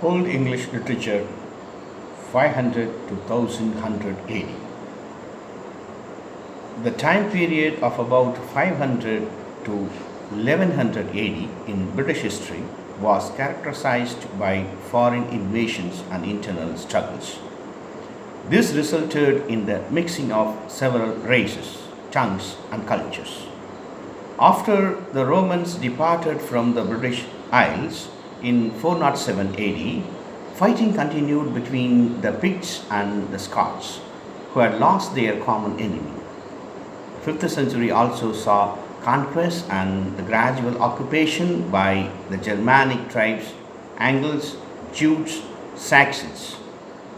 Old English literature 500 to 1100 AD. The time period of about 500 to 1100 AD in British history was characterized by foreign invasions and internal struggles. This resulted in the mixing of several races, tongues, and cultures. After the Romans departed from the British Isles in 407 AD, fighting continued between the Picts and the Scots, who had lost their common enemy. The 5th century also saw conquest and the gradual occupation by the Germanic tribes, Angles, Jutes, Saxons,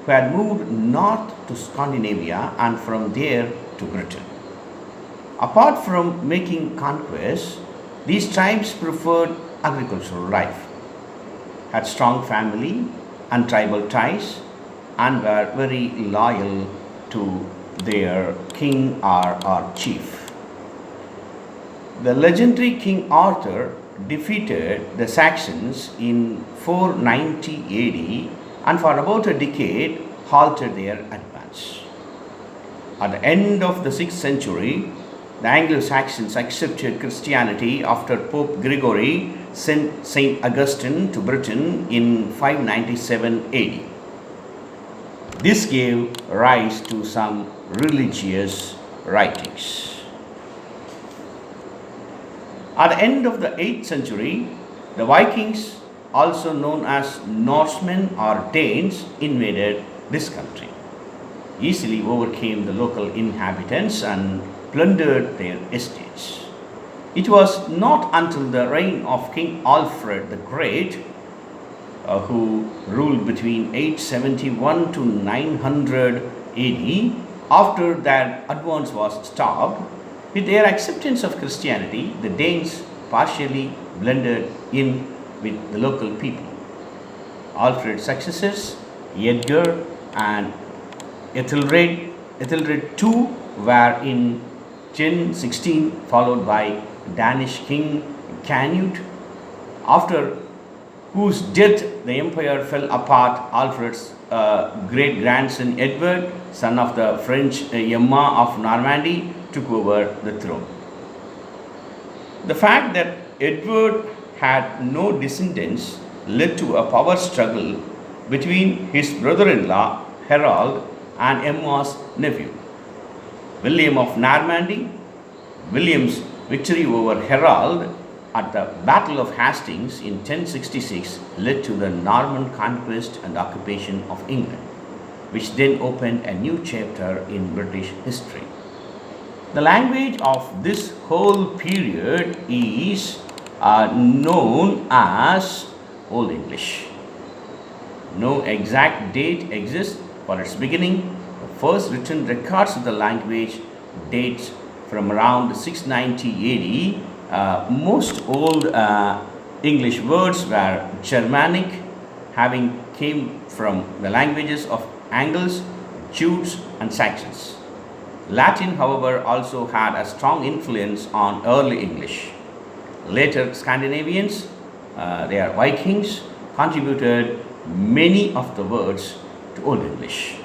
who had moved north to Scandinavia and from there to Britain. Apart from making conquests, these tribes preferred agricultural life, had strong family and tribal ties, and were very loyal to their king or chief. The legendary King Arthur defeated the Saxons in 490 AD and for about a decade halted their advance. At the end of the 6th century, the Anglo-Saxons accepted Christianity after Pope Gregory sent St. Augustine to Britain in 597 AD. This gave rise to some religious writings. At the end of the 8th century, the Vikings, also known as Norsemen or Danes, invaded this country, easily overcame the local inhabitants and plundered their estates. It was not until the reign of King Alfred the Great, who ruled between 871 to 900 AD, after that advance was stopped, with their acceptance of Christianity, the Danes partially blended in with the local people. Alfred's successors, Edgar and Ethelred II, were in 1016, followed by Danish king Canute, after whose death the empire fell apart. Alfred's great grandson Edward, son of the French Emma of Normandy, took over the throne. The fact that Edward had no descendants led to a power struggle between his brother-in-law Harold and Emma's nephew, William of Normandy. William's victory over Harold at the Battle of Hastings in 1066 led to the Norman conquest and occupation of England, which then opened a new chapter in British history. The language of this whole period is known as Old English. No exact date exists for its beginning. The first written records of the language dates from around 690 AD. Most Old English words were Germanic, having came from the languages of Angles, Jutes, and Saxons. Latin, however, also had a strong influence on early English. Later Scandinavians, they are Vikings, contributed many of the words to Old English.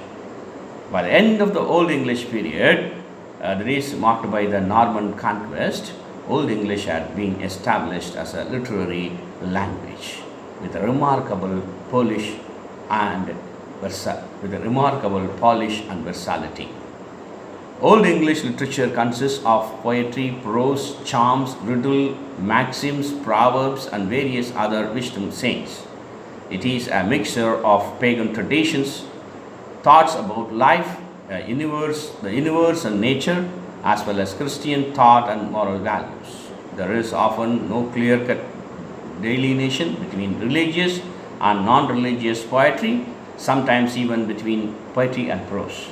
By the end of the Old English period, that is marked by the Norman conquest, Old English had been established as a literary language with a remarkable polish and versatility. Old English literature consists of poetry, prose, charms, riddle, maxims, proverbs, and various other wisdom sayings. It is a mixture of pagan traditions, thoughts about life, the universe and nature, as well as Christian thought and moral values. There is often no clear-cut delineation between religious and non-religious poetry, sometimes even between poetry and prose.